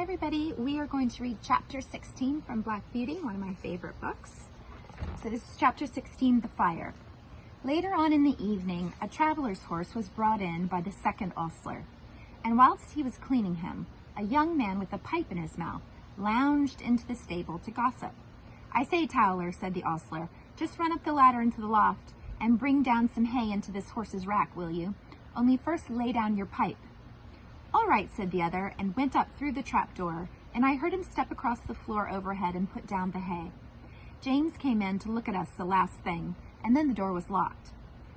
everybody, we are going to read chapter 16 from Black Beauty, one of my favorite books. So this is chapter 16, The Fire. Later on in the evening, a traveler's horse was brought in by the second ostler, and whilst he was cleaning him, a young man with a pipe in his mouth lounged into the stable to gossip. "I say, Towler," said the ostler, "just run up the ladder into the loft and bring down some hay into this horse's rack, will you? Only first lay down your pipe." "All right," said the other, and went up through the trapdoor, and I heard him step across the floor overhead and put down the hay. James came in to look at us the last thing, and then the door was locked.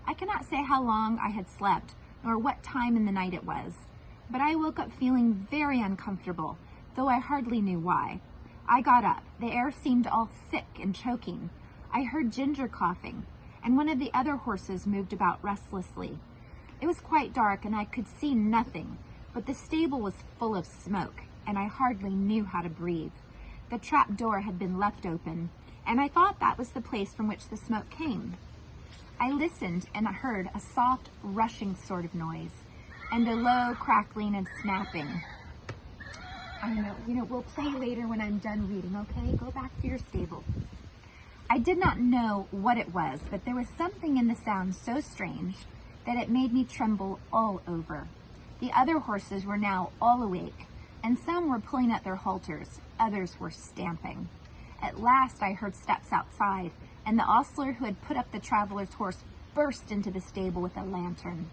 I cannot say how long I had slept, nor what time in the night it was, but I woke up feeling very uncomfortable, though I hardly knew why. I got up. The air seemed all thick and choking. I heard Ginger coughing, and one of the other horses moved about restlessly. It was quite dark, and I could see nothing, but the stable was full of smoke, and I hardly knew how to breathe. The trap door had been left open, and I thought that was the place from which the smoke came. I listened, and I heard a soft, rushing sort of noise, and a low crackling and snapping. I know, we'll play later when I'm done reading, okay? Go back to your stable. I did not know what it was, but there was something in the sound so strange that it made me tremble all over. The other horses were now all awake, and some were pulling at their halters, others were stamping. At last I heard steps outside, and the ostler who had put up the traveler's horse burst into the stable with a lantern.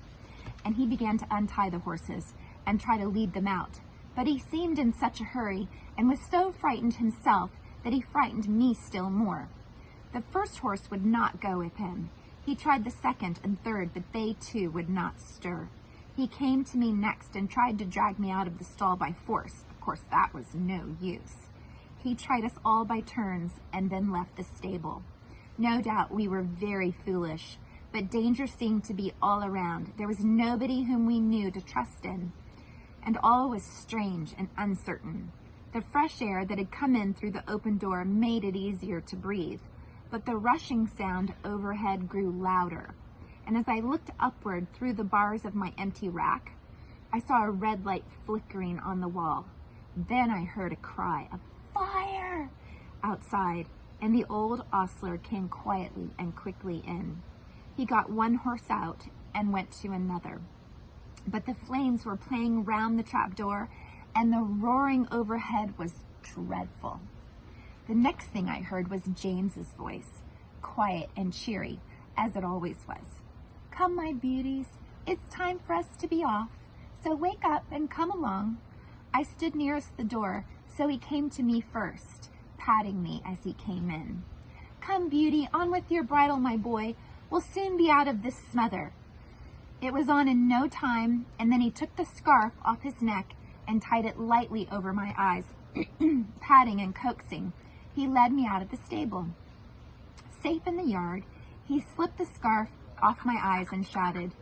And he began to untie the horses and try to lead them out, but he seemed in such a hurry and was so frightened himself that he frightened me still more. The first horse would not go with him. He tried the second and third, but they too would not stir. He came to me next and tried to drag me out of the stall by force. Of course, that was no use. He tried us all by turns and then left the stable. No doubt we were very foolish, but danger seemed to be all around. There was nobody whom we knew to trust in, and all was strange and uncertain. The fresh air that had come in through the open door made it easier to breathe, but the rushing sound overhead grew louder. And as I looked upward through the bars of my empty rack, I saw a red light flickering on the wall. Then I heard a cry of "Fire!" outside, and the old ostler came quietly and quickly in. He got one horse out and went to another. But the flames were playing round the trapdoor, and the roaring overhead was dreadful. The next thing I heard was James's voice, quiet and cheery, as it always was. "Come, my beauties, it's time for us to be off, so wake up and come along." I stood nearest the door, so he came to me first, patting me as he came in. "Come, Beauty, on with your bridle, my boy. We'll soon be out of this smother." It was on in no time, and then he took the scarf off his neck and tied it lightly over my eyes. Patting and coaxing, he led me out of the stable. Safe in the yard, he slipped the scarf off my eyes and shouted,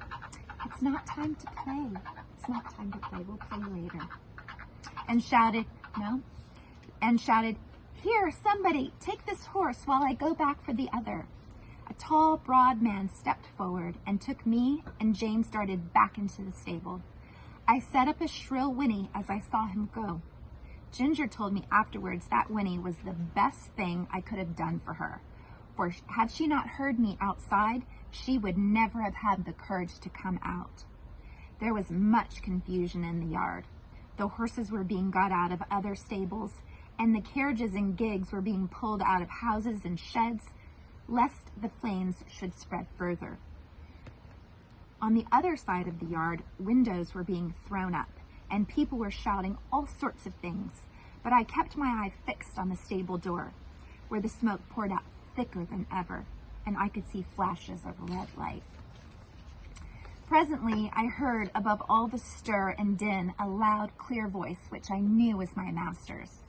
"It's not time to play. It's not time to play. We'll play later." And shouted, "Here, somebody, take this horse while I go back for the other." A tall, broad man stepped forward and took me, and James darted back into the stable. I set up a shrill whinny as I saw him go. Ginger told me afterwards that whinny was the best thing I could have done for her, for had she not heard me outside, she would never have had the courage to come out. There was much confusion in the yard. The horses were being got out of other stables, and the carriages and gigs were being pulled out of houses and sheds, lest the flames should spread further. On the other side of the yard, windows were being thrown up, and people were shouting all sorts of things, but I kept my eye fixed on the stable door, where the smoke poured out thicker than ever, and I could see flashes of red light. Presently, I heard above all the stir and din a loud, clear voice, which I knew was my master's.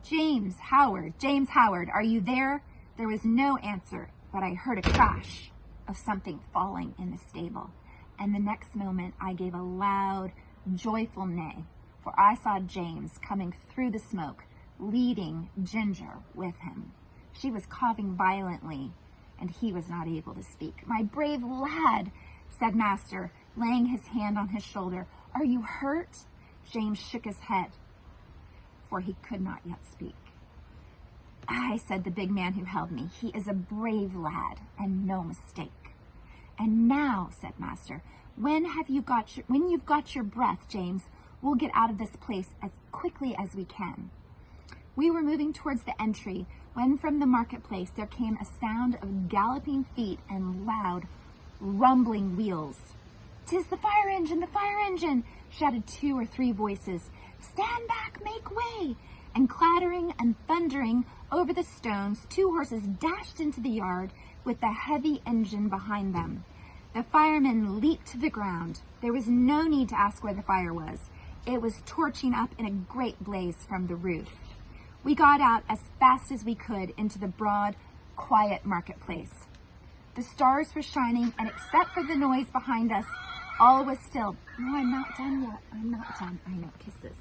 James Howard, are you there?" There was no answer, but I heard a crash of something falling in the stable, and the next moment I gave a loud, joyful neigh, for I saw James coming through the smoke, leading Ginger with him. She was coughing violently, and he was not able to speak. "My brave lad," said Master, laying his hand on his shoulder, "are you hurt?" James shook his head, for he could not yet speak. "Aye," said the big man who held me, "he is a brave lad, and no mistake." "And now," said Master, when you've got your breath, James, we'll get out of this place as quickly as we can." We were moving towards the entry when from the marketplace there came a sound of galloping feet and loud, rumbling wheels. "'Tis the fire engine," shouted 2 or 3 voices. "Stand back, make way!" And clattering and thundering over the stones, 2 horses dashed into the yard with the heavy engine behind them. The firemen leaped to the ground. There was no need to ask where the fire was. It was torching up in a great blaze from the roof. We got out as fast as we could into the broad, quiet marketplace. The stars were shining, and except for the noise behind us, all was still. No, I'm not done yet. I'm not done. I know. Kiss this.